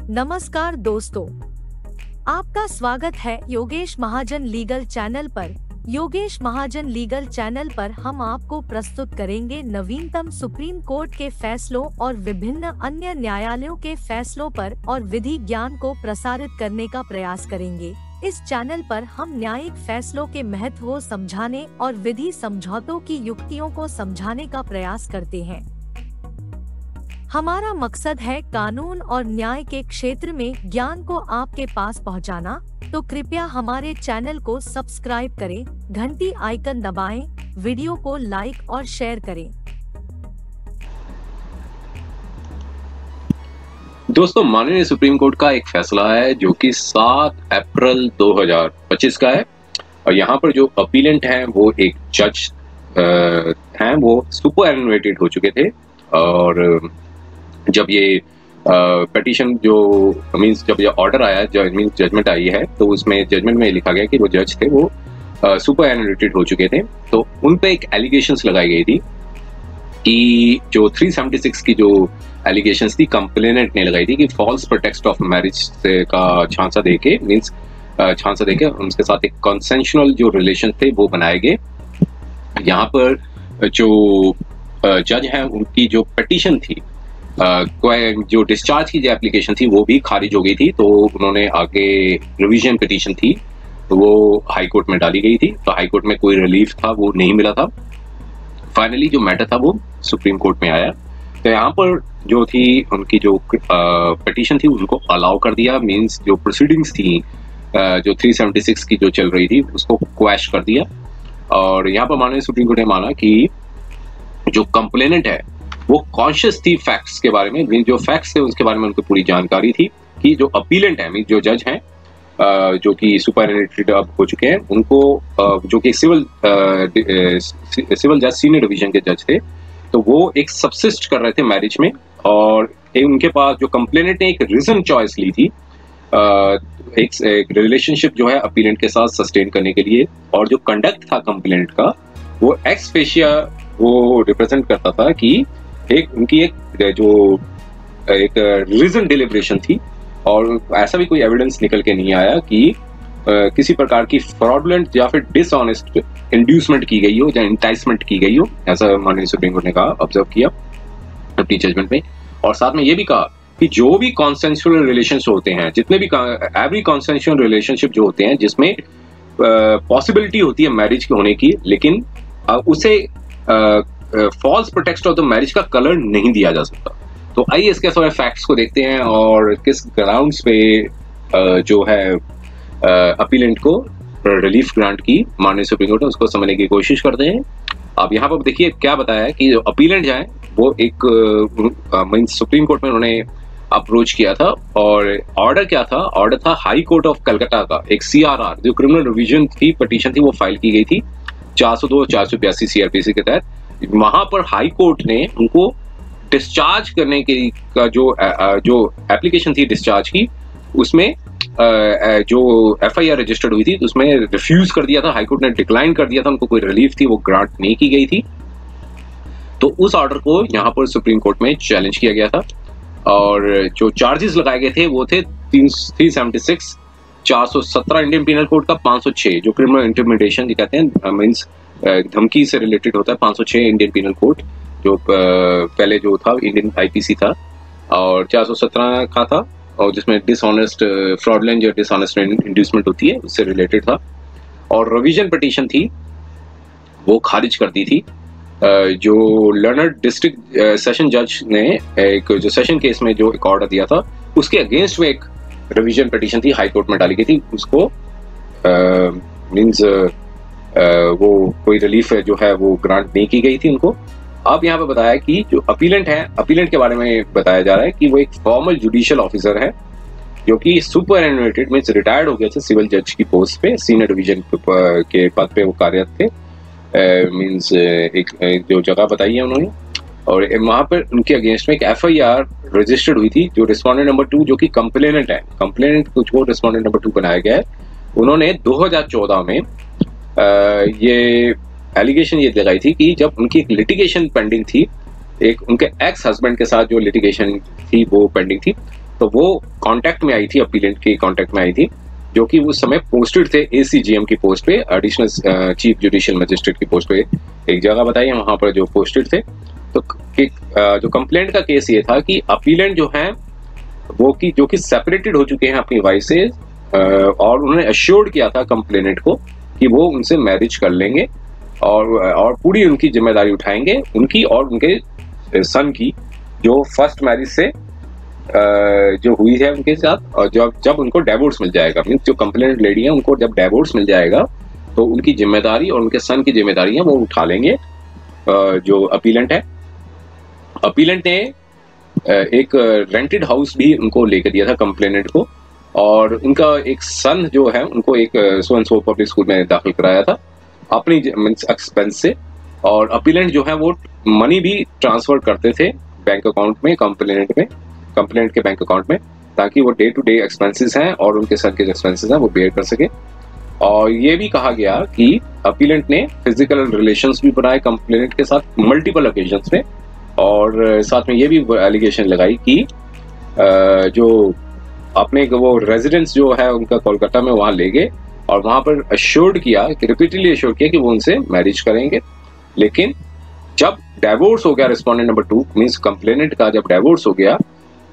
नमस्कार दोस्तों, आपका स्वागत है योगेश महाजन लीगल चैनल पर। योगेश महाजन लीगल चैनल पर हम आपको प्रस्तुत करेंगे नवीनतम सुप्रीम कोर्ट के फैसलों और विभिन्न अन्य न्यायालयों के फैसलों पर और विधि ज्ञान को प्रसारित करने का प्रयास करेंगे। इस चैनल पर हम न्यायिक फैसलों के महत्व को समझाने और विधि समझौतों की युक्तियों को समझाने का प्रयास करते हैं। हमारा मकसद है कानून और न्याय के क्षेत्र में ज्ञान को आपके पास पहुंचाना, तो कृपया हमारे चैनल को सब्सक्राइब करें, घंटी आइकन दबाएं, वीडियो को लाइक और शेयर करें। दोस्तों, माननीय सुप्रीम कोर्ट का एक फैसला है जो कि 7 अप्रैल 2025 का है और यहाँ पर जो अपीलेंट हैं वो एक जज हैं, वो सुपर एनुएटेड हो चुके थे। और जब ये पिटीशन जो मींस जब ये ऑर्डर आया, जजमेंट आई है, तो उसमें जजमेंट में लिखा गया कि वो जज थे वो सुपर एनुएटेड हो चुके थे। तो उन पे एक एलिगेशंस लगाई गई थी कि जो 376 की जो एलिगेशंस थी कंप्लेनेंट ने लगाई थी कि फॉल्स प्रेटेक्स्ट ऑफ मैरिज से का झांसा देके उनके साथ एक कंसेंशुअल जो रिलेशन थे वो बनाए गए। यहाँ पर जो जज हैं उनकी जो पिटीशन थी, जो डिस्चार्ज की जो एप्लीकेशन थी वो भी खारिज हो गई थी। तो उन्होंने आगे रिवीजन पिटीशन थी तो वो हाई कोर्ट में डाली गई थी। तो हाई कोर्ट में कोई रिलीफ था वो नहीं मिला था। फाइनली जो मैटर था वो सुप्रीम कोर्ट में आया। तो यहाँ पर जो थी उनकी जो पिटीशन थी उनको अलाउ कर दिया, मींस जो प्रोसीडिंग्स थी जो 376 की जो चल रही थी उसको क्वैश कर दिया। और यहाँ पर माननीय सुप्रीम कोर्ट ने माना कि जो कंप्लेनेंट है वो कॉन्शियस थी फैक्ट्स के बारे में, जो फैक्ट्स थे उसके बारे में उनको पूरी जानकारी थी कि जो अपीलेंट है, जो जज हैं जो कि सुपर एनुएटेड अब हो चुके हैं, उनको जो कि सिविल जज सीनियर डिवीजन के जज थे, तो वो एक सबसिस्ट कर रहे थे मैरिज में। और उनके पास जो कंप्लेनेंट ने एक रीजन चॉइस ली थी एक रिलेशनशिप जो है अपीलेंट के साथ सस्टेन करने के लिए। और जो कंडक्ट था कंप्लेनेंट का वो एक्स फेशिया वो रिप्रेजेंट करता था कि उनकी एक रीजन डिलिब्रेशन थी। और ऐसा भी कोई एविडेंस निकल के नहीं आया कि किसी प्रकार की फ्रॉडुलेंट या फिर डिसऑनेस्ट इंड्यूसमेंट की गई हो या इंटाइसमेंट की गई हो, ऐसा माननीय सुप्रीम कोर्ट ने कहा, ऑब्जर्व किया अपनी जजमेंट में। और साथ में ये भी कहा कि जो भी कॉन्सेंशुअल रिलेशंस होते हैं, जितने भी एवरी कॉन्सेंशुअल रिलेशनशिप जो होते हैं जिसमें पॉसिबिलिटी होती है मैरिज के होने की, लेकिन उसे फॉल्स प्रोटेक्स्ट ऑफ द मैरिज का कलर नहीं दिया जा सकता। तो आइए इसके थोड़े फैक्ट्स को देखते हैं और किस ग्राउंड्स पे जो है अपीलेंट को रिलीफ ग्रांट की माननीय सुप्रीम कोर्ट ने, उसको समझने की कोशिश करते हैं। अब यहाँ पर देखिए क्या बताया है कि जो अपीलेंट जाए वो एक सुप्रीम कोर्ट में उन्होंने अप्रोच किया था। और ऑर्डर क्या था? ऑर्डर था हाई कोर्ट ऑफ कलकत्ता का एक CRR जो क्रिमिनल रिवीजन थी, पिटीशन थी, वो फाइल की गई थी 402 482 CRPC के तहत। वहां पर हाई कोर्ट ने उनको डिस्चार्ज करने के का जो एप्लीकेशन थी डिस्चार्ज की, उसमें जो FIR रजिस्टर्ड हुई थी उसमें रिफ्यूज कर दिया था। हाई कोर्ट ने डिक्लाइन कर दिया था, उनको कोई रिलीफ थी वो ग्रांट नहीं की गई थी। तो उस ऑर्डर को यहाँ पर सुप्रीम कोर्ट में चैलेंज किया गया था। और जो चार्जेस लगाए गए थे वो थे 376, 417 इंडियन पीनल कोड का, 506 जो क्रिमिनल इंटिमिडेशन कहते हैं, मींस धमकी से रिलेटेड होता है, 506 इंडियन पीनल कोड जो पहले जो था इंडियन IPC था, और 417 का था और जिसमें डिसऑनेस्ट फ्रॉडुलेंट या डिसऑनेस्ट इंड्यूसमेंट होती है उससे रिलेटेड था। और रिवीजन पिटीशन थी वो खारिज कर दी थी। जो लर्नड डिस्ट्रिक्ट सेशन जज ने एक जो सेशन केस में जो एक ऑर्डर दिया था उसके अगेंस्ट में एक रिवीजन पिटीशन थी हाई कोर्ट में डाली गई थी, उसको मींस वो कोई रिलीफ जो है वो ग्रांट नहीं की गई थी उनको। अब यहाँ पे बताया कि जो अपीलेंट है, अपीलेंट के बारे में बताया जा रहा है कि वो एक फॉर्मल जुडिशियल ऑफिसर है जो कि सुपर एनुएटेड में रिटायर्ड हो गए थे सिविल जज की पोस्ट पे, सीनियर डिवीजन के पद पे वो कार्यरत थे। मींस एक जो जगह बताई है उन्होंने, और वहां पर उनके अगेंस्ट में एक FIR रजिस्टर्ड हुई थी जो रिस्पोंडेंट नंबर 2 जो कि कंप्लेनेंट है, कंप्लेनेंट कुछ को रिस्पोंडेंट नंबर 2 बनाया गया है। उन्होंने 2014 में ये एलिगेशन ये लगाई थी कि जब उनकी एक लिटिगेशन पेंडिंग थी, एक उनके एक्स हस्बैंड के साथ जो लिटिगेशन थी वो पेंडिंग थी, तो वो कांटेक्ट में आई थी, अपीलेंट के कांटेक्ट में आई थी, जो कि उस समय पोस्टेड थे ACGM की पोस्ट पे, एडिशनल चीफ जुडिशियल मजिस्ट्रेट की पोस्ट पे एक जगह बताई है, वहां पर जो पोस्टेड थे। तो जो कंप्लेंट का केस ये था कि अपीलेंट जो है वो कि जो कि सेपरेटेड हो चुके हैं अपनी वाइफ से, और उन्होंने अश्योर्ड किया था कंप्लेनेंट को कि वो उनसे मैरिज कर लेंगे और पूरी उनकी जिम्मेदारी उठाएंगे, उनकी और उनके सन की, जो फर्स्ट मैरिज से जो हुई है उनके साथ, और जब उनको डिवोर्स मिल जाएगा, मींस जो कंप्लेनेंट लेडी है उनको जब डिवोर्स मिल जाएगा तो उनकी जिम्मेदारी और उनके सन की जिम्मेदारी है वो उठा लेंगे जो अपीलेंट है। अपीलेंट ने एक रेंटेड हाउस भी उनको लेकर दिया था कंप्लेनेंट को, और उनका एक सन जो है उनको एक so and so public school में दाखिल कराया था अपनी मींस एक्सपेंस से, और अपीलेंट जो है वो मनी भी ट्रांसफर करते थे बैंक अकाउंट में, कंप्लेनेंट के बैंक अकाउंट में, ताकि वो डे टू डे एक्सपेंसेस हैं और उनके सन के एक्सपेंसेस हैं वो बेयर कर सके। और ये भी कहा गया कि अपीलेंट ने फिजिकल रिलेशंस भी बनाए कंप्लेनेंट के साथ मल्टीपल ओकेजन्स में, और साथ में ये भी एलिगेशन लगाई कि जो अपने वो रेजिडेंस जो है उनका कोलकाता में वहां ले गए और वहां पर अश्योर्ड किया कि रिपीटेडली अश्योर्ड किया कि वो उनसे मैरिज करेंगे, लेकिन जब डिवोर्स हो गया रिस्पोंडेंट नंबर 2 मींस कंप्लेनेंट का जब डिवोर्स हो गया,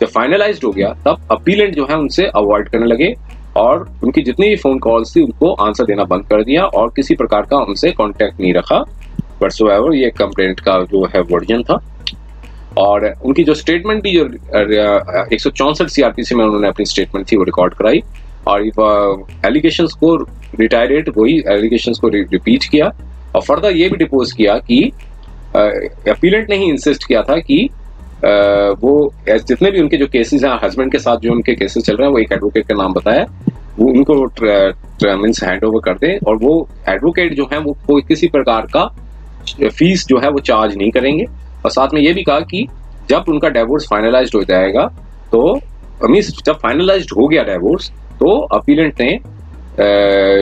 जब फाइनलाइज्ड हो गया, तब अपीलेंट जो है उनसे अवॉइड करने लगे और उनकी जितनी भी फोन कॉल्स थी उनको आंसर देना बंद कर दिया और किसी प्रकार का उनसे कांटेक्ट नहीं रखा व्हाटसोएवर। ये कंप्लेंट का जो है वर्जन था। और उनकी जो स्टेटमेंट भी जो 164 CRPC में उन्होंने अपनी स्टेटमेंट थी वो रिकॉर्ड कराई, और एलिगेशंस को रिटायरेट वही एलिगेशंस को रिपीट किया, और फर्दर ये भी डिपोज किया कि अपीलेंट ने ही इंसिस्ट किया था कि वो जितने भी उनके जो केसेस हैं हस्बैंड के साथ जो उनके केसेस चल रहे हैं, वो एक एडवोकेट का नाम बताया, वो उनको मींस हैंड ओवर कर दे, और वो एडवोकेट जो है वो कोई किसी प्रकार का फीस जो है वो चार्ज नहीं करेंगे। और साथ में ये भी कहा कि जब उनका डिवोर्स फाइनलाइज्ड हो जाएगा, तो मींस जब फाइनलाइज्ड हो गया डिवोर्स, तो अपीलेंट ने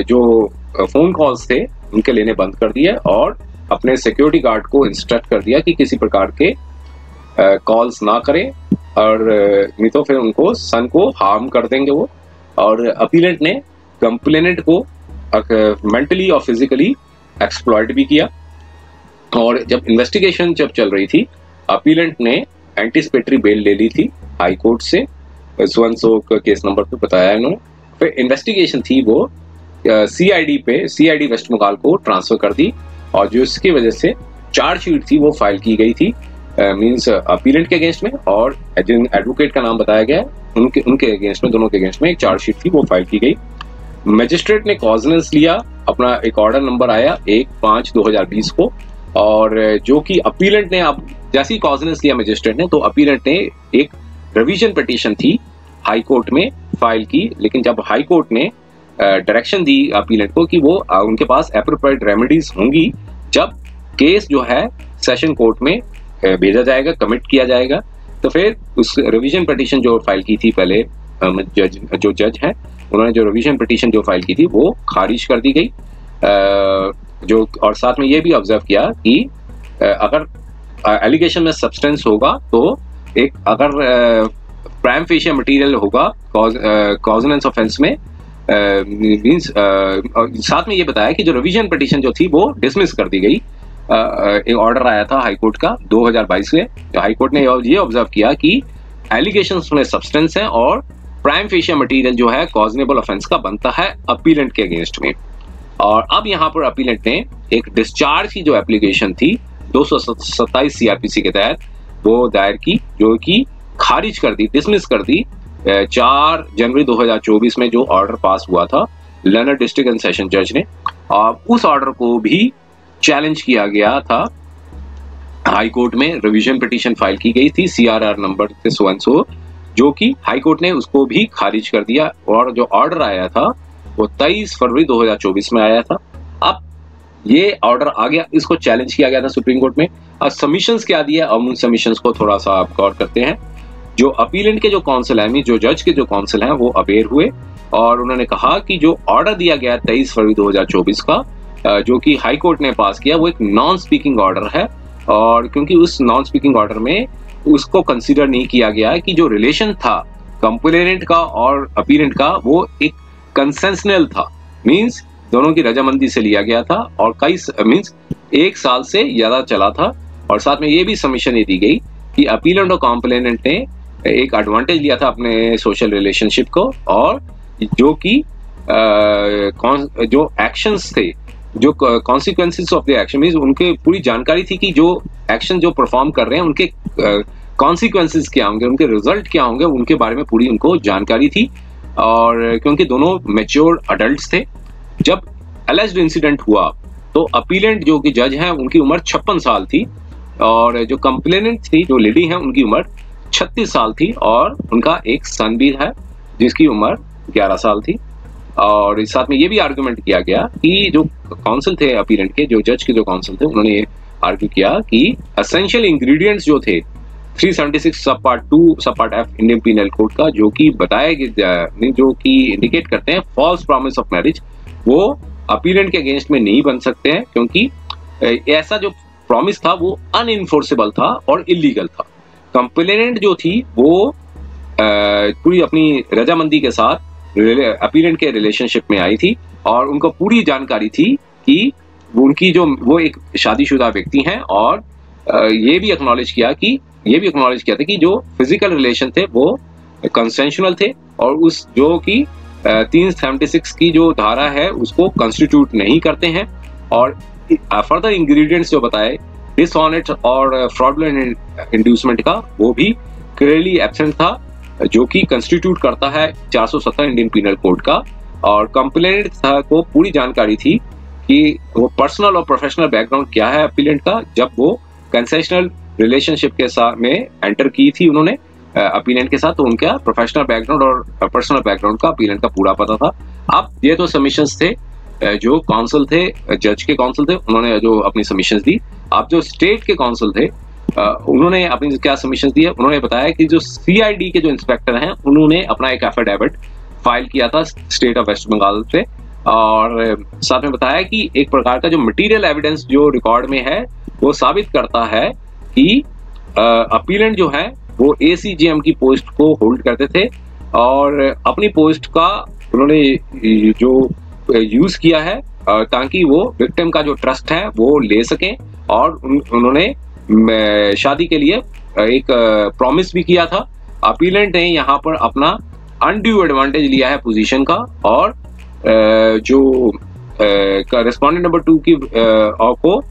जो फोन कॉल्स थे उनके लेने बंद कर दिया और अपने सिक्योरिटी गार्ड को इंस्ट्रक्ट कर दिया कि किसी प्रकार के कॉल्स ना करें, और नहीं तो फिर उनको सन को हार्म कर देंगे वो। और अपीलेंट ने कंप्लेनेंट को मेंटली और फिजिकली एक्सप्लॉइट भी किया। और जब इन्वेस्टिगेशन जब चल रही थी, अपीलेंट ने एंटीसिपेटरी बेल ले ली थी हाई कोर्ट से, सो केस नंबर पे बताया इन्होंने। फिर इन्वेस्टिगेशन थी वो CID वेस्ट बंगाल को ट्रांसफर कर दी, और जो इसकी वजह से चार्जशीट थी वो फाइल की गई थी मींस अपीलेंट के अगेंस्ट में, और जिन एडवोकेट का नाम बताया गया उनके अगेंस्ट में, दोनों के अगेंस्ट में एक चार्जशीट थी वो फाइल की गई। मजिस्ट्रेट ने कॉजनेंस लिया, अपना एक ऑर्डर नंबर आया 1/5/2020 को, और जो कि अपीलेंट ने अब जैसे ही कॉजनेंस लिया मजिस्ट्रेट ने, तो अपीलेंट ने एक रिवीजन पिटीशन थी हाई कोर्ट में फाइल की, लेकिन जब हाई कोर्ट ने डायरेक्शन दी अपीलेंट को कि वो उनके पास एप्रोप्रिएट रेमेडीज होंगी जब केस जो है सेशन कोर्ट में भेजा जाएगा, कमिट किया जाएगा, तो फिर उस रिवीजन पिटीशन जो फाइल की थी पहले जो जज हैं उन्होंने जो रिवीजन पिटीशन जो फाइल की थी वो खारिज कर दी गई। जो और साथ में ये भी ऑब्जर्व किया कि अगर एलिगेशन में सब्सटेंस होगा, तो एक अगर प्राइम फेशियल मटेरियल होगा कॉजनेंस ऑफेंस में, मींस साथ में ये बताया कि जो रिवीजन पिटीशन जो थी वो डिसमिस कर दी गई। एक ऑर्डर आया था हाई कोर्ट का 2022 में, हाई कोर्ट ने ये ऑब्जर्व किया कि एलिगेशंस में सब्सटेंस है और प्राइम फेशियल मटेरियल जो है कॉजनेबल ऑफेंस का बनता है अपीलेंट के अगेंस्ट में। और अब यहाँ पर अपीलेंट ने एक डिस्चार्ज की जो एप्लीकेशन थी 227 CRPC के तहत वो दायर की, जो कि खारिज कर दी, डिसमिस कर दी 4 जनवरी 2024 में जो ऑर्डर पास हुआ था लर्नर डिस्ट्रिक्ट एंड सेशन जज ने। और उस ऑर्डर को भी चैलेंज किया गया था हाई कोर्ट में, रिवीजन पिटीशन फाइल की गई थी CRR नंबर से सो एंड सो, जो कि हाई कोर्ट ने उसको भी खारिज कर दिया, और जो ऑर्डर आया था वो 23 फरवरी 2024 में आया था। अब ये ऑर्डर आ गया, इसको चैलेंज किया गया था सुप्रीम कोर्ट में। अब सबमिशंस क्या दिया, अब उन सबमिशंस को थोड़ा सा आप गौर करते हैं। जो अपीलेंट के जो काउंसिल है, जो जज के जो काउंसिल हैं वो अवेयर हुए, और उन्होंने कहा कि जो ऑर्डर दिया गया 23 फरवरी 2024 का जो कि हाई कोर्ट ने पास किया, वो एक नॉन स्पीकिंग ऑर्डर है, और क्योंकि उस नॉन स्पीकिंग ऑर्डर में उसको कंसीडर नहीं किया गया कि जो रिलेशन था कंप्लेनेंट का और अपीलेंट का वो एक कंसेंशनल था, मींस दोनों की रजामंदी से लिया गया था और कई मींस 1 साल से ज्यादा चला था। और साथ में ये भी सबमिशन दी गई कि अपीलेंट और कंप्लेनेंट ने एक एडवांटेज लिया था अपने सोशल रिलेशनशिप को, और जो कि जो एक्शंस थे, जो consequences of the action, means उनके पूरी जानकारी थी कि जो एक्शन जो परफॉर्म कर रहे हैं उनके कॉन्सिक्वेंसेस क्या होंगे, उनके रिजल्ट क्या होंगे, उनके बारे में पूरी उनको जानकारी थी। और क्योंकि दोनों मैच्योर अडल्ट्स थे, जब एलिज्ड इंसिडेंट हुआ तो अपीलेंट जो कि जज हैं उनकी उम्र 56 साल थी और जो कंप्लेनेंट थी, जो लेडी हैं, उनकी उम्र 36 साल थी और उनका एक सन भी है जिसकी उम्र 11 साल थी। और इस साथ में ये भी आर्गुमेंट किया गया कि जो काउंसिल थे अपीलेंट के, जो जज के जो काउंसिल थे, उन्होंने आर्ग्यू किया कि एसेंशियल इंग्रेडिएंट्स जो थे 376 sub part 2 sub part F Indian penal code का, जो कि बताए गए, जो कि इंडिकेट करते हैं फॉल्स प्रॉमिस ऑफ मैरिज, वो अपीलेंट के अगेंस्ट में नहीं बन सकते हैं, क्योंकि ऐसा जो प्रॉमिस था वो अनइनफोर्सेबल था और इलीगल था। कंप्लेनेंट जो थी वो पूरी अपनी रजामंदी के साथ अपीलेंट के रिलेशनशिप में आई थी और उनको पूरी जानकारी थी कि वो एक शादीशुदा व्यक्ति हैं, और ये भी एक्नॉलेज किया था कि जो फिजिकल रिलेशन थे वो कंसेंशुअल थे और उस जो कि 376 की जो धारा है उसको कंस्टिट्यूट नहीं करते हैं। और फर्दर इंग्रेडिएंट्स जो बताए डिसऑनेस्ट और फ्रॉडुलेंट इंड्यूसमेंट का, वो भी क्लियरली एब्सेंट था, जो कि कंस्टिट्यूट करता है 470 इंडियन पीनल कोड का। और कंप्लेनेंट को पूरी जानकारी थी कि वो पर्सनल और प्रोफेशनल बैकग्राउंड क्या है अपीलेंट का, जब वो कंसेशनल रिलेशनशिप के साथ में एंटर की थी उन्होंने अपीलेंट के साथ, तो उनका प्रोफेशनल बैकग्राउंड और पर्सनल बैकग्राउंड का अपीलेंट का पूरा पता था। अब ये तो सबमिशंस थे, जो काउंसिल थे, जज के काउंसिल थे, उन्होंने जो अपनी सबमिशंस दी। अब जो स्टेट के काउंसिल थे, उन्होंने अपनी क्या सबमिशंस दी है, उन्होंने बताया कि जो सीआईडी के जो इंस्पेक्टर हैं, उन्होंने अपना एक एफिडेविट फाइल किया था स्टेट ऑफ वेस्ट बंगाल से, और साथ में बताया कि एक प्रकार का जो मटेरियल एविडेंस जो रिकॉर्ड में है वो साबित करता है कि अपीलेंट जो है वो एसीजीएम की पोस्ट को होल्ड करते थे और अपनी पोस्ट का उन्होंने जो यूज किया है ताकि वो विक्टिम का जो ट्रस्ट है वो ले सकें, और उन्होंने शादी के लिए एक प्रॉमिस भी किया था। अपीलेंट ने यहाँ पर अपना अनड्यू एडवांटेज लिया है पोजीशन का, और जो रेस्पोंडेंट नंबर 2 की को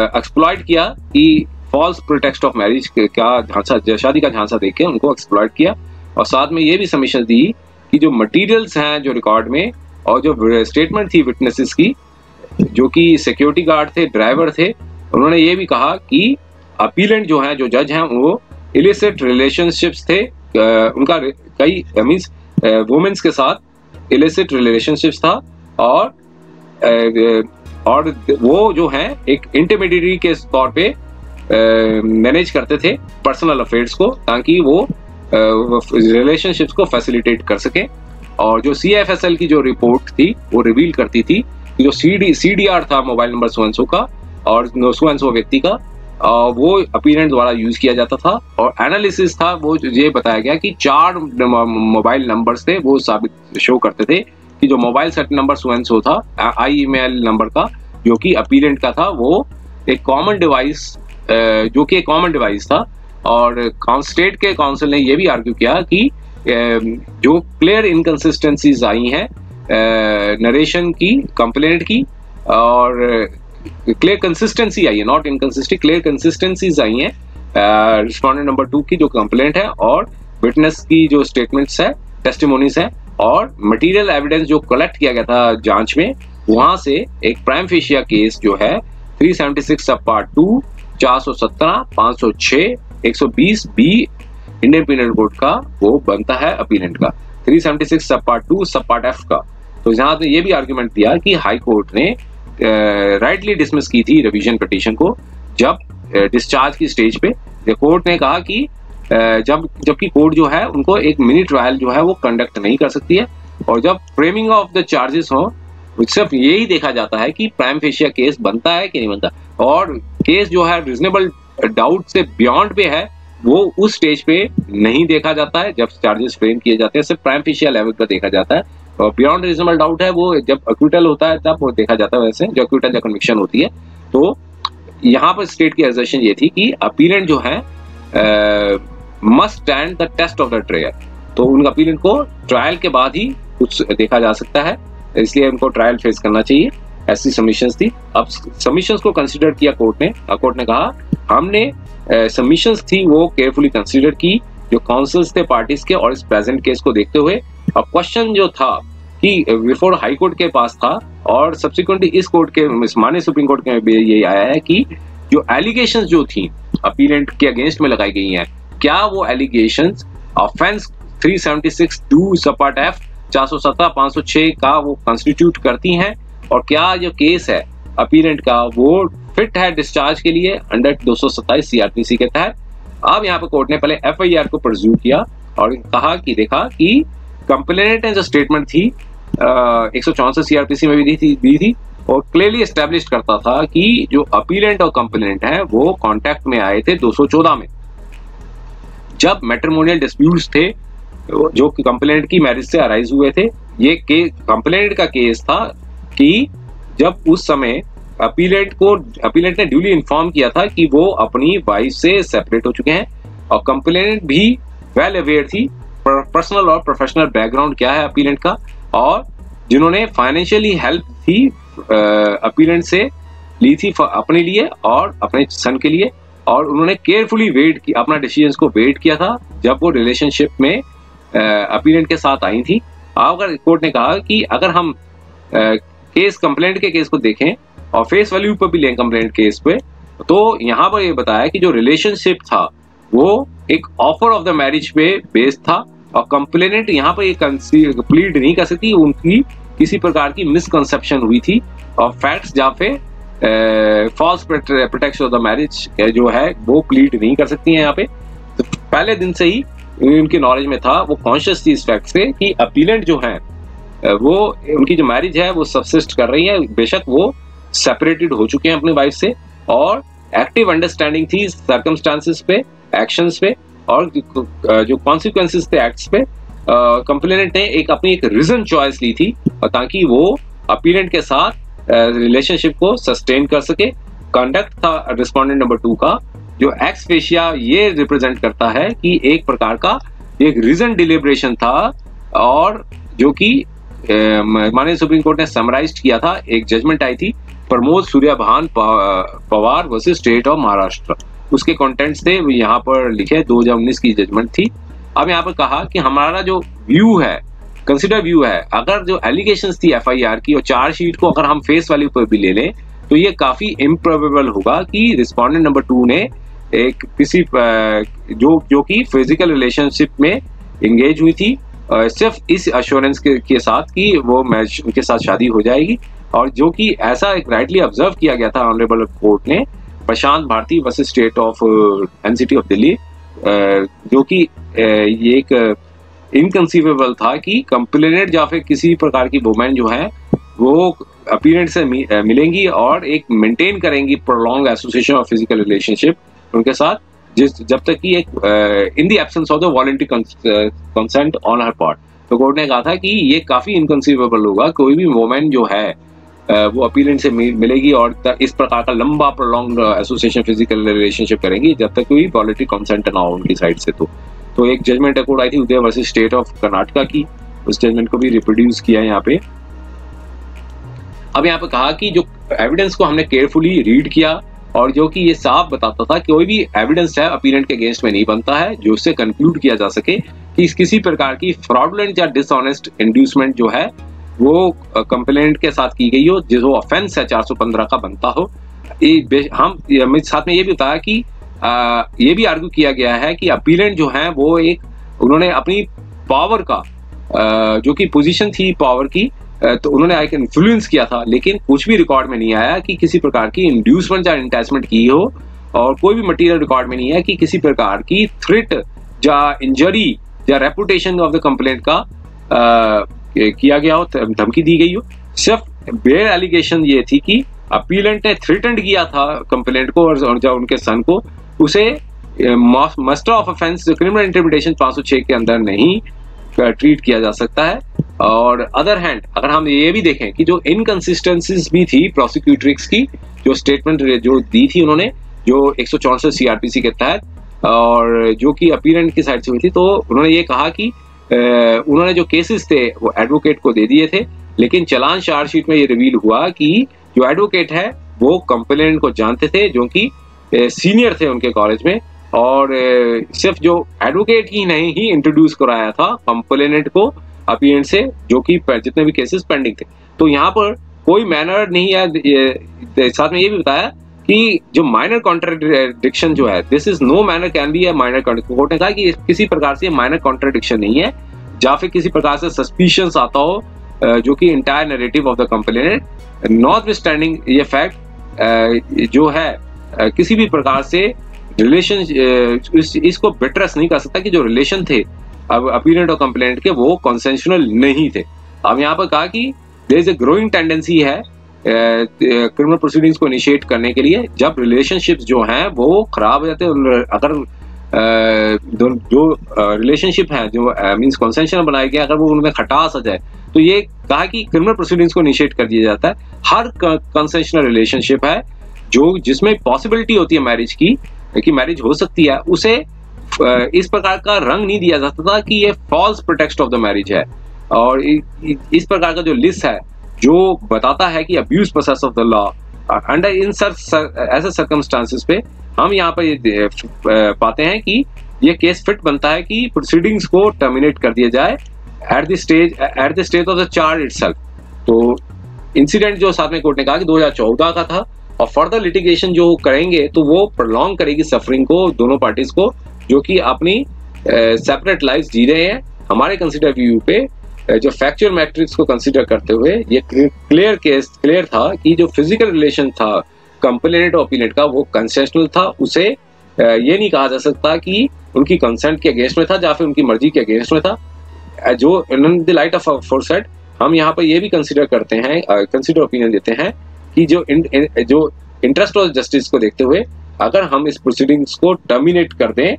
एक्सप्लॉइट किया कि फॉल्स प्रिटेक्स्ट ऑफ मैरिज का झांसा, शादी का झांसा देके उनको एक्सप्लॉइट किया। और साथ में ये भी सबमिशन दी कि जो मटेरियल्स हैं जो रिकॉर्ड में और जो स्टेटमेंट थी विटनेसेस की, जो कि सिक्योरिटी गार्ड थे, ड्राइवर थे, उन्होंने ये भी कहा कि अपीलेंट जो है, जो जज हैं, वो इलिसिट रिलेशनशिप्स थे, उनका कई मींस वुमेन्स के साथ इलिसिट रिलेशनशिप्स था, और वो जो हैं एक इंटरमीडिएटरी के तौर पे मैनेज करते थे पर्सनल अफेयर्स को, ताकि वो रिलेशनशिप्स को फैसिलिटेट कर सके। और जो सीएफएसएल की जो रिपोर्ट थी वो रिवील करती थी कि जो सीडीआर था मोबाइल नंबर सो का और सो व्यक्ति का, वो अपीलेंट द्वारा यूज किया जाता था। और एनालिसिस था, वो ये बताया गया कि 4 मोबाइल नंबर्स थे, वो साबित शो करते थे कि जो मोबाइल सेट नंबर सो था ईमेल नंबर का, जो कि अपीलेंट का था, वो एक कॉमन डिवाइस था। और स्टेट के काउंसिल ने यह भी आर्ग्यू किया कि जो क्लियर इनकंसिस्टेंसीज आई हैं नरेशन की, कंप्लेंट की, और क्लियर कंसिस्टेंसी आई है, नॉट इनकंसिस्टेंट, क्लियर कंसिस्टेंसीज आई हैं रिस्पोंडेंट नंबर 2 की जो कंप्लेंट है और विटनेस की जो स्टेटमेंट्स है, टेस्टिमोनीज है, और मटेरियल एविडेंस जो कलेक्ट किया गया था जांच में, वहां से एक प्राइम फेशिया केस जो है 376 sub part 2, 417, 506, 120 B Indian penal code का वो बनता है अपीलेंट का, 376 sub part 2 sub part F का। तो यहाँ पे ये भी आर्गुमेंट दिया कि हाई कोर्ट ने राइटली डिसमिस की थी रिवीजन पिटीशन को, जब डिस्चार्ज की स्टेज पे कोर्ट ने कहा कि जबकि कोर्ट जो है उनको एक मिनी ट्रायल जो है वो कंडक्ट नहीं कर सकती है, और जब फ्रेमिंग ऑफ द चार्जेस हो सिर्फ यही देखा जाता है कि प्राइम फेशिया केस बनता है कि नहीं बनता, और केस जो है रीजनेबल डाउट से बियॉन्ड पे है वो उस स्टेज पे नहीं देखा जाता है जब चार्जेस फ्रेम किए जाते हैं, सिर्फ प्राइम फेशियल लेवल पर देखा जाता है। और बियॉन्ड रीजनेबल डाउट है वो जब अक्यूटल होता है तब वो देखा जाता है, वैसे जो अक्यूटल या कन्विक्शन होती है। तो यहाँ पर स्टेट की असर्शन ये थी कि अपीलेंट जो है must stand the test of the trial, तो उन अपीलेंट को ट्रायल के बाद ही कुछ देखा जा सकता है, इसलिए उनको ट्रायल फेस करना चाहिए। ऐसी सबमिशंस थी। अब सबमिशंस को कंसीडर किया कोर्ट ने कहा हमने सबमिशंस थी वो केयरफुली कंसीडर की, जो काउंसिल्स थे पार्टीज के और इस प्रेजेंट केस को देखते हुए। अब क्वेश्चन जो था कि बिफोर हाई कोर्ट के पास था और सब्सिक्वेंटली इस कोर्ट के माननीय सुप्रीम कोर्ट के ये आया है कि जो एलिगेशंस जो थी अपीलेंट के अगेंस्ट में लगाई गई हैं, क्या वो एलिगेशंस ऑफेंस 376 2 सबपार्ट एफ 417 506 का वो कंस्टिट्यूट करती हैं, और क्या जो केस है अपीलेंट का वो फिट है डिस्चार्ज के लिए अंडर 227 सीआरपीसी के तहत। अब यहाँ पे कोर्ट ने पहले एफआईआर को परज्यू किया और कहा कि देखा कि कंप्लेनेंट ने जो स्टेटमेंट थी 164 सीआरपीसी में भी दी थी और क्लियरली एस्टेब्लिश करता था कि जो अपीलेंट और कंप्लेनेंट है वो कांटेक्ट में आए थे 214 में, जब मैट्रिमोनियल डिस्प्यूट्स थे जो कंप्लेनेंट की मैरिज से अराइज हुए थे। ये कंप्लेनेंट का केस था कि जब उस समय अपीलेंट ने ड्यूली इन्फॉर्म किया था कि वो अपनी वाइफ से सेपरेट हो चुके हैं, और कंप्लेनेंट भी वेल अवेयर थी पर्सनल और प्रोफेशनल बैकग्राउंड क्या है अपीलेंट का, और जिन्होंने फाइनेंशियली हेल्प थी अपीलेंट से ली थी अपने लिए और अपने सन के लिए, और उन्होंने केयरफुली वेट किया, अपना डिसीजंस को वेट किया था जब वो रिलेशनशिप में अपीलेंट के साथ आई थी। अगर कोर्ट ने कहा कि अगर हम केस कंप्लेंट के केस को देखें और फेस वैल्यू पर भी लें कंप्लेंट केस पे, तो यहाँ पर ये बताया कि जो रिलेशनशिप था वो एक ऑफर ऑफ द मैरिज पे बेस्ड था, और कंप्लेनेंट यहाँ पर ये प्लीड नहीं कर सकती, उनकी किसी प्रकार की मिसकंसेप्शन हुई थी और फैक्ट्स जहाँ पे false protection of the marriage जो है वो प्लीड नहीं कर सकती हैं यहाँ पे। तो पहले दिन से ही उनकी नॉलेज में था, वो कॉन्शियस थी इस फैक्ट से कि अपीलेंट जो है वो उनकी जो मैरिज है वो सबसिस्ट कर रही है, बेशक वो सेपरेटेड हो चुके हैं अपनी वाइफ से, और एक्टिव अंडरस्टैंडिंग थी सर्कमस्टांसेस पे, एक्शंस पे, और जो कॉन्सिक्वेंसेस थे एक्ट्स पे। कंप्लेनेंट ने अपनी एक रीजन चॉइस ली थी ताकि वो अपीलेंट के साथ रिलेशनशिप को सस्टेन कर सके। कंडक्ट था रिस्पोंडेंट नंबर 2 का जो एक्स फेशिया ये रिप्रेजेंट करता है कि एक प्रकार का एक रीजन डिलिब्रेशन था, और जो कि माननीय सुप्रीम कोर्ट ने समराइज किया था। एक जजमेंट आई थी Pramod Suryabhan Pawar versus state of Maharashtra, उसके कंटेंट्स थे यहाँ पर लिखे, 2019 की जजमेंट थी। अब यहाँ पर कहा कि हमारा जो व्यू है, कंसिडर व्यू है, अगर जो एलिगेशंस थी एफआईआर की और चार्जशीट को अगर हम फेस वैल्यू पर भी ले लें तो ये काफी इम्प्रोबेबल होगा कि रिस्पोंडेंट नंबर 2 ने एक किसी जो कि फिजिकल रिलेशनशिप में एंगेज हुई थी सिर्फ इस एश्योरेंस के साथ कि वो मैच उनके साथ शादी हो जाएगी, और जो कि ऐसा एक राइटली ऑब्जर्व किया गया था ऑनरेबल कोर्ट ने Prashant Bharti versus state of NCT of Delhi, जो कि ये एक इनकंसीवेबल था कि कंप्लेनेंट या फिर किसी प्रकार की वुमेन जो है वो अपीलेंट से मिलेंगी और एक मेंटेन करेंगी prolong association of physical relationship उनके साथ, जब तक कि एक in the absence of the voluntary consent on her part. तो कोर्ट ने कहा था कि ये काफी इनकंसीवेबल होगा, कोई भी वुमेन जो है वो अपीलेंट से मिलेगी और इस प्रकार का लंबा प्रोलॉन्ग एसोसिएशन फिजिकल रिलेशनशिप करेंगी जब तक कोई वॉलंटरी कंसेंट ना हो उनकी साइड से। तो एक जजमेंट कोर्ट आई थी उदय वर्सेस स्टेट ऑफ कर्नाटका की, उस जजमेंट को भी रिप्रोड्यूस किया है यहाँ पे। अब यहाँ पे कहा कि जो एविडेंस को हमने केयरफुली रीड किया और जो कि ये साफ बताता था कि कोई भी एविडेंस है अपीलेंट के अगेंस्ट में नहीं बनता है जो उससे कंक्लूड किया जा सके कि किसी प्रकार की फ्रॉडुलेंट या डिसऑनेस्ट इंड्यूसमेंट जो है वो कंप्लेनेंट के साथ की गई हो, जो ऑफेंस है 415 का बनता हो। हम साथ में ये भी बताया कि ये भी आर्ग्यू किया गया है कि अपीलेंट जो है वो उन्होंने अपनी पावर का जो कि पोजीशन थी पावर की, तो उन्होंने एक इन्फ्लुएंस किया था, लेकिन कुछ भी रिकॉर्ड में नहीं आया कि किसी प्रकार की इंड्यूसमेंट या इंटेसमेंट की हो, और कोई भी मटेरियल रिकॉर्ड में नहीं है कि किसी प्रकार की थ्रेट या इंजरी या रेपुटेशन ऑफ द कंप्लेंट का किया गया हो, धमकी दी गई हो। सिर्फ बेयर एलिगेशन ये थी कि अपीलेंट ने थ्रेटन्ड किया था कंप्लेंट को और जब उनके सन को उसे muster of offence criminal interpretation 506 के अंदर नहीं ट्रीट किया जा सकता है। और अदर हैंड अगर हम ये भी देखें कि जो इनकंसिस्टेंसीज भी थी प्रोसिक्यूटर्स की, जो स्टेटमेंट जो दी थी उन्होंने, जो 164 सीआरपीसी के तहत और जो कि अपीलेंट की साइड से हुई थी, तो उन्होंने ये कहा कि उन्होंने जो केसेस थे वो एडवोकेट को दे दिए थे, लेकिन चालान चार्जशीट में ये रिवील हुआ कि जो एडवोकेट है वो कंप्लेनेंट को जानते थे, जो कि सीनियर थे उनके कॉलेज में, और सिर्फ जो एडवोकेट ही नहीं ही इंट्रोड्यूस कराया था कंप्लेनेंट को अपीलेंट से, जो कि जितने भी केसेस पेंडिंग थे। तो यहाँ पर कोई मैनर नहीं है। साथ में ये भी बताया कि जो माइनर कॉन्ट्राडिक्शन जो है, this is no manner can be a minor contradiction. Court ने कहा कि किसी प्रकार से माइनर कॉन्ट्राडिक्शन नहीं है, या फिर किसी प्रकार से सस्पिशंस आता हो जो कि entire narrative of the complainant, notwithstanding ये फैक्ट जो है किसी भी प्रकार से रिलेशन इसको बिटरस नहीं कर सकता कि जो रिलेशन थे अब अपीलेंट और कंप्लेनेंट के वो कंसेंशनल नहीं थे। अब यहाँ पर कहा कि there is a growing tendency है क्रिमिनल प्रोसीडिंग्स को इनिशिएट करने के लिए जब रिलेशनशिप्स जो हैं वो खराब हो जाते हैं। अगर जो रिलेशनशिप है जो मींस कंसेंशनल बनाए गए, अगर वो उनमें खटास आ जाए, तो ये कहा कि क्रिमिनल प्रोसीडिंग्स को इनिशिएट कर दिया जाता है। हर कंसेंशनल रिलेशनशिप है जो जिसमें पॉसिबिलिटी होती है मैरिज की, कि मैरिज हो सकती है, उसे इस प्रकार का रंग नहीं दिया जाता था कि ये फॉल्स प्रोटेक्स्ट ऑफ द मैरिज है। और इस प्रकार का जो लिस्ट है जो बताता है कि abuse process of the law under in ऐसे सर्कमस्टांसेस पे हम यहाँ पर ये पाते हैं कि ये केस फिट बनता है कि प्रोसीडिंग्स को टर्मिनेट कर दिया जाए at the stage of the charge itself. तो इंसिडेंट जो साथ में कोर्ट ने कहा कि 2014 का था, और फर्दर लिटिगेशन जो करेंगे तो वो प्रोलॉन्ग करेगी सफरिंग को दोनों पार्टीज को, जो कि अपनी सेपरेट लाइफ जी रहे हैं। हमारे कंसिडर व्यू पे जो फैक्चुअल मैट्रिक्स को कंसिडर करते हुए ये क्लियर था कि जो फिजिकल रिलेशन था कंप्लेनेंट और अपीलेंट का वो कंसेंशनल था। उसे ये नहीं कहा जा सकता कि उनकी कंसेंट के अगेंस्ट में था या फिर उनकी मर्जी के अगेंस्ट में था। जो इन द लाइट ऑफ फोरसेट हम यहाँ पर ये भी कंसिडर करते हैं, कंसिडर ओपिनियन देते हैं कि जो इंटरेस्ट ऑफ जस्टिस को देखते हुए अगर हम इस प्रोसीडिंग्स को टर्मिनेट कर दें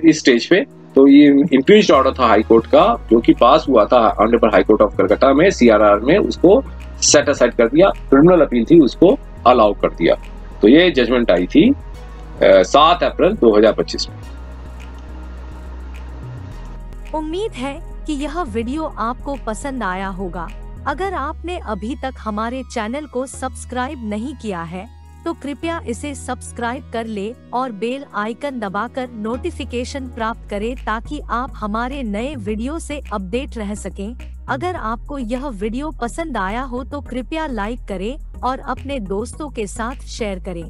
इस स्टेज पे, तो ये इम्पीच्ड ऑर्डर था हाई कोर्ट का जो कि पास हुआ था honourable high court of Calcutta में CRR में, उसको सेट असाइड कर दिया। क्रिमिनल अपील थी उसको अलाउ कर दिया। तो ये जजमेंट आई थी 7 अप्रैल 2025 में। उम्मीद है कि यह वीडियो आपको पसंद आया होगा। अगर आपने अभी तक हमारे चैनल को सब्सक्राइब नहीं किया है तो कृपया इसे सब्सक्राइब कर ले और बेल आइकन दबाकर नोटिफिकेशन प्राप्त करें ताकि आप हमारे नए वीडियो से अपडेट रह सकें। अगर आपको यह वीडियो पसंद आया हो तो कृपया लाइक करें और अपने दोस्तों के साथ शेयर करें।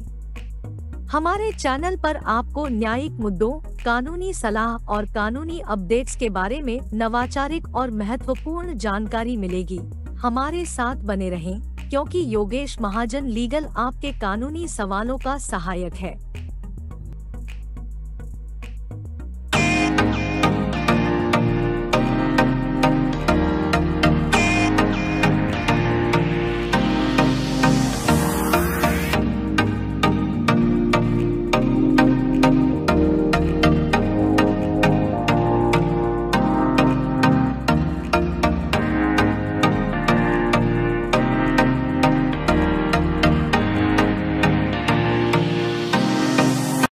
हमारे चैनल पर आपको न्यायिक मुद्दों, कानूनी सलाह और कानूनी अपडेट्स के बारे में नवाचारिक और महत्वपूर्ण जानकारी मिलेगी। हमारे साथ बने रहें क्योंकि योगेश महाजन लीगल आपके कानूनी सवालों का सहायक है।